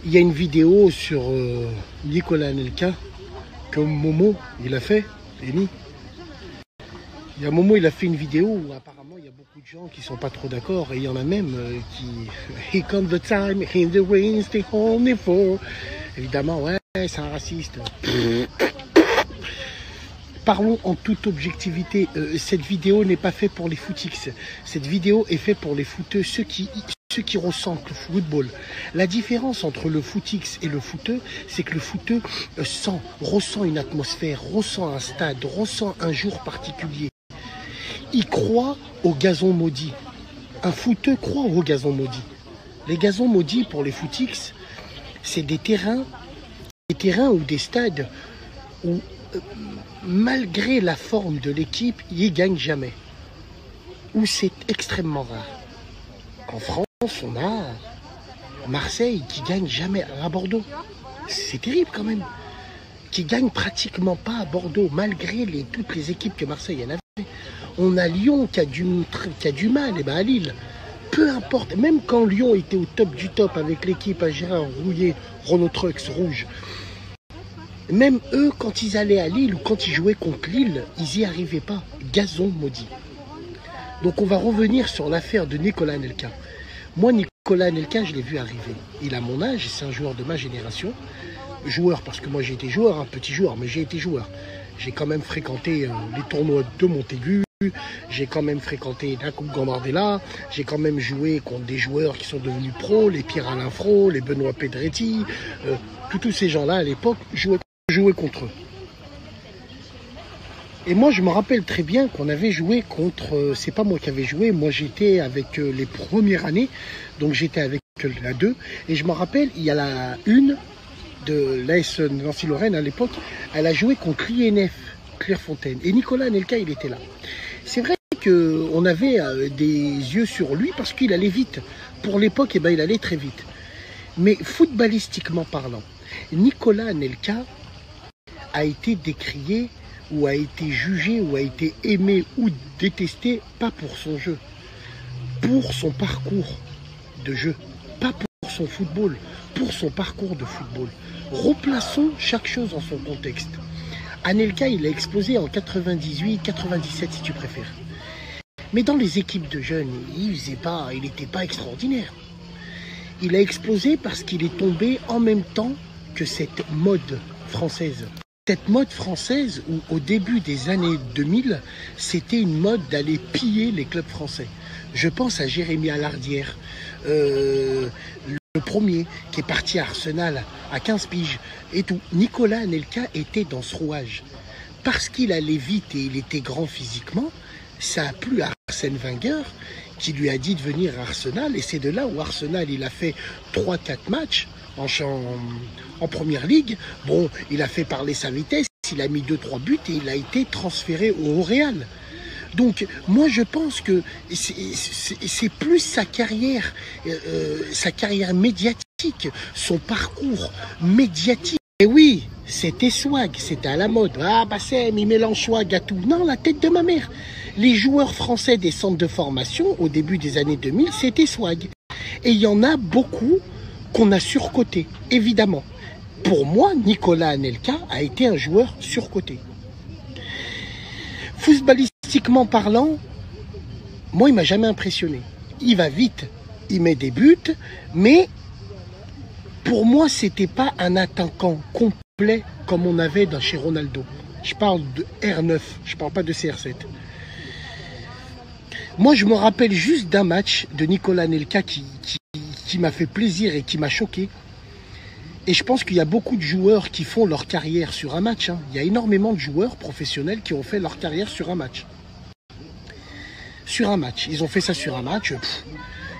Il y a une vidéo sur Nicolas Anelka que Momo, il a fait, Eni. Il y a Momo, il a fait une vidéo où apparemment il y a beaucoup de gens qui sont pas trop d'accord et il y en a même qui Here comes the time, in the rain, stay home for. Évidemment, ouais, c'est un raciste. Parlons en toute objectivité, cette vidéo n'est pas faite pour les footix. Cette vidéo est faite pour les footeux, ceux qui ressentent le football. La différence entre le footix et le footeux, c'est que le footeux ressent une atmosphère, ressent un stade, ressent un jour particulier. Il croit au gazon maudit. Un footeux croit au gazon maudit. Les gazons maudits pour les footix, c'est des terrains ou des stades où malgré la forme de l'équipe, ils ne gagnent jamais. Ou c'est extrêmement rare. En France, on a Marseille qui gagne jamais à Bordeaux. C'est terrible quand même. Qui gagne pratiquement pas à Bordeaux, malgré toutes les équipes que Marseille en avait. On a Lyon qui a du mal, et ben à Lille. Peu importe, même quand Lyon était au top du top avec l'équipe à Gérard Rouillet, Renault Trucks rouge, même eux, quand ils allaient à Lille ou quand ils jouaient contre Lille, ils n'y arrivaient pas. Gazon maudit. Donc on va revenir sur l'affaire de Nicolas Anelka. Moi, Nicolas Anelka, je l'ai vu arriver. Il a mon âge, c'est un joueur de ma génération. Joueur, parce que moi j'ai été joueur, un petit joueur, mais j'ai été joueur. J'ai quand même fréquenté les tournois de Montaigu. J'ai quand même fréquenté la Coupe Gambardella. J'ai quand même joué contre des joueurs qui sont devenus pros, les Pierre-Alain Fro, les Benoît Pedretti. Tous ces gens-là, à l'époque, jouaient contre eux. Et moi, je me rappelle très bien qu'on avait joué contre... c'est pas moi qui avais joué, moi j'étais avec les premières années, donc j'étais avec la 2. Et je me rappelle, il y a la 1 de l'AS Nancy-Lorraine à l'époque, elle a joué contre l'INF, Clairefontaine. Et Nicolas Anelka, il était là. C'est vrai qu'on avait des yeux sur lui parce qu'il allait vite. Pour l'époque, eh ben, il allait très vite. Mais footballistiquement parlant, Nicolas Anelka a été décrié ou a été jugé ou a été aimé ou détesté, pas pour son jeu, pour son parcours de jeu, pas pour son football, pour son parcours de football. Replaçons chaque chose en son contexte. Anelka, il a explosé en 98, 97 si tu préfères. Mais dans les équipes de jeunes, il n'était pas extraordinaire. Il a explosé parce qu'il est tombé en même temps que cette mode française. Cette mode française où au début des années 2000, c'était une mode d'aller piller les clubs français. Je pense à Jérémy Alardière, le premier qui est parti à Arsenal à 15 piges et tout. Nicolas Anelka était dans ce rouage. Parce qu'il allait vite et il était grand physiquement, ça a plu à Arsène Wenger qui lui a dit de venir à Arsenal. Et c'est de là où Arsenal, il a fait 3-4 matchs en première ligue. Bon, il a fait parler sa vitesse, il a mis 2-3 buts et il a été transféré au Real. Donc, moi, je pense que c'est plus sa carrière médiatique, son parcours médiatique. Et oui, c'était swag, c'était à la mode. Ah, Bassem, il mélange swag à tout. Non, la tête de ma mère. Les joueurs français des centres de formation, au début des années 2000, c'était swag. Et il y en a beaucoup qu'on a surcoté, évidemment. Pour moi, Nicolas Anelka a été un joueur surcoté. Footballistiquement parlant, moi, il m'a jamais impressionné. Il va vite, il met des buts, mais pour moi, c'était pas un attaquant complet comme on avait chez Ronaldo. Je parle de R9, je parle pas de CR7. Moi, je me rappelle juste d'un match de Nicolas Anelka qui m'a fait plaisir et qui m'a choqué. Et je pense qu'il y a beaucoup de joueurs qui font leur carrière sur un match. Il y a énormément de joueurs professionnels qui ont fait leur carrière sur un match. Sur un match. Ils ont fait ça sur un match.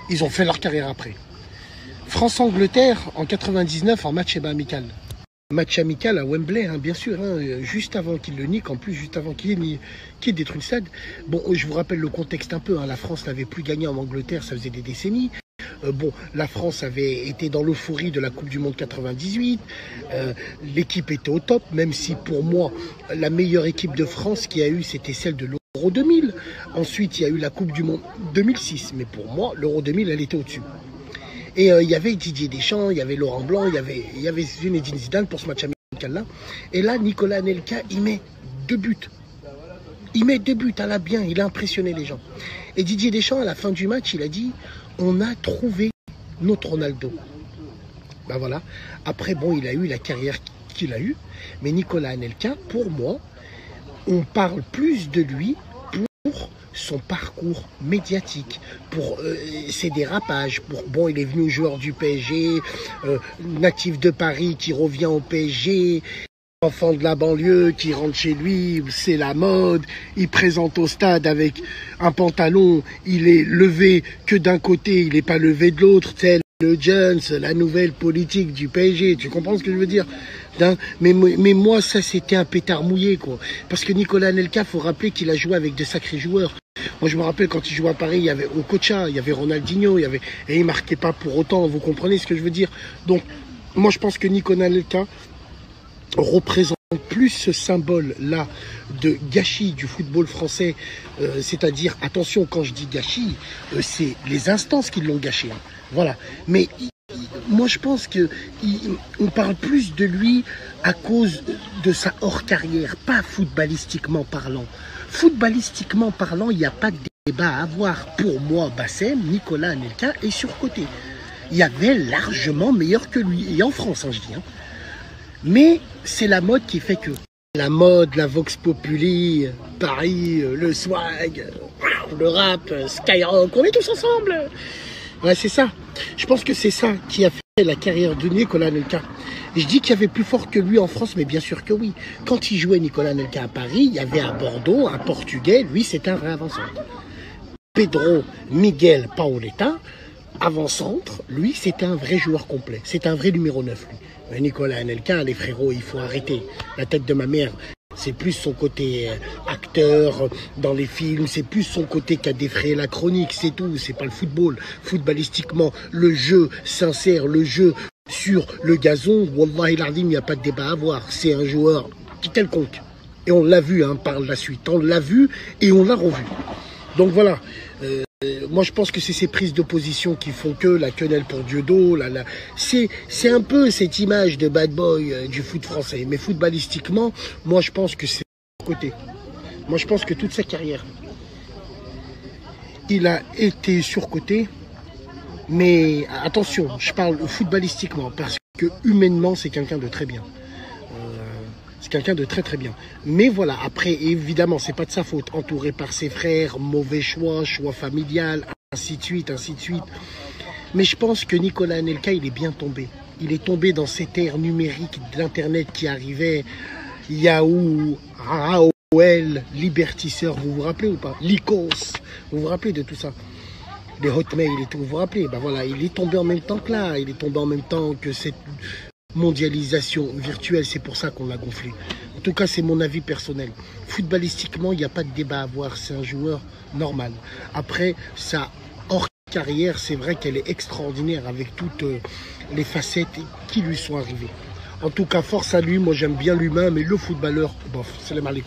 Ils ont fait leur carrière après. France-Angleterre en 99 en match amical. Match amical à Wembley, bien sûr, juste avant qu'il le nique, en plus juste avant qu'il détruit le stade. Bon, je vous rappelle le contexte un peu, la France n'avait plus gagné en Angleterre, ça faisait des décennies. Bon, la France avait été dans l'euphorie de la Coupe du Monde 98, l'équipe était au top, même si pour moi, la meilleure équipe de France qu'il y a eu, c'était celle de l'Euro 2000. Ensuite, il y a eu la Coupe du Monde 2006, mais pour moi, l'Euro 2000, elle était au-dessus. Et il y avait Didier Deschamps, il y avait Laurent Blanc, il y avait Zinedine Zidane pour ce match amical-là. Et là, Nicolas Anelka, il met 2 buts. Il met 2 buts à la bien, il a impressionné les gens. Et Didier Deschamps, à la fin du match, il a dit « On a trouvé notre Ronaldo ». Ben voilà. Après, bon, il a eu la carrière qu'il a eue. Mais Nicolas Anelka, pour moi, on parle plus de lui pour son parcours médiatique, pour ses dérapages. Bon, il est venu joueur du PSG, natif de Paris qui revient au PSG, enfant de la banlieue qui rentre chez lui, c'est la mode, il présente au stade avec un pantalon, il est levé que d'un côté, il n'est pas levé de l'autre, tel le Jones, la nouvelle politique du PSG, tu comprends ce que je veux dire? Mais moi, ça, c'était un pétard mouillé, quoi. Parce que Nicolas Anelka, faut rappeler qu'il a joué avec de sacrés joueurs. Moi, je me rappelle quand il jouait à Paris, il y avait Okocha, il y avait Ronaldinho, et il marquait pas pour autant, vous comprenez ce que je veux dire? Donc, moi, je pense que Nicolas Anelka représente plus ce symbole-là de gâchis du football français, c'est-à-dire, attention, quand je dis gâchis, c'est les instances qui l'ont gâché. Hein. Voilà. Mais moi, je pense qu'on parle plus de lui à cause de sa hors-carrière, pas footballistiquement parlant. Footballistiquement parlant, il n'y a pas de débat à avoir. Pour moi, Bassem, Nicolas Anelka est surcoté. Il y avait largement meilleur que lui. Et en France, hein, je dis. Hein. Mais c'est la mode qui fait que. La mode, la Vox Populi, Paris, le swag, le rap, Skyrock, on est tous ensemble. Ouais, c'est ça. Je pense que c'est ça qui a fait la carrière de Nicolas Anelka. Je dis qu'il y avait plus fort que lui en France, mais bien sûr que oui. Quand il jouait Nicolas Anelka à Paris, il y avait à Bordeaux un Portugais, lui c'était un vrai avant-centre. Pedro Miguel Paoletta, avant-centre, lui c'était un vrai joueur complet. C'est un vrai numéro 9 lui. Mais Nicolas Anelka, les frérots, il faut arrêter. La tête de ma mère. C'est plus son côté acteur dans les films, c'est plus son côté qui a défrayé la chronique, c'est tout, c'est pas le football. Footballistiquement, le jeu sincère, le jeu sur le gazon, Wallah el Ardim, il n'y a pas de débat à avoir. C'est un joueur quelconque. Et on l'a vu hein, par la suite, on l'a vu et on l'a revu. Donc voilà, moi je pense que c'est ces prises de position qui font que la quenelle pour Dieudo, c'est un peu cette image de bad boy du foot français. Mais footballistiquement, moi je pense que c'est côté. Moi je pense que toute sa carrière, il a été surcoté. Mais attention, je parle footballistiquement parce que humainement c'est quelqu'un de très bien. C'est quelqu'un de très très bien. Mais voilà, après, évidemment, c'est pas de sa faute. Entouré par ses frères, mauvais choix, choix familial, ainsi de suite, ainsi de suite. Mais je pense que Nicolas Anelka, il est bien tombé. Il est tombé dans cette ère numérique d'Internet qui arrivait. Yahoo, AOL, Libertisseur, vous vous rappelez ou pas? Lycos, vous vous rappelez de tout ça? Les hotmails et tout, vous vous rappelez? Ben voilà, il est tombé en même temps que là. Il est tombé en même temps que cette mondialisation virtuelle, c'est pour ça qu'on l'a gonflé. En tout cas, c'est mon avis personnel. Footballistiquement, il n'y a pas de débat à avoir. C'est un joueur normal. Après, sa hors-carrière, c'est vrai qu'elle est extraordinaire avec toutes les facettes qui lui sont arrivées. En tout cas, force à lui. Moi, j'aime bien l'humain, mais le footballeur, bof, c'est le mal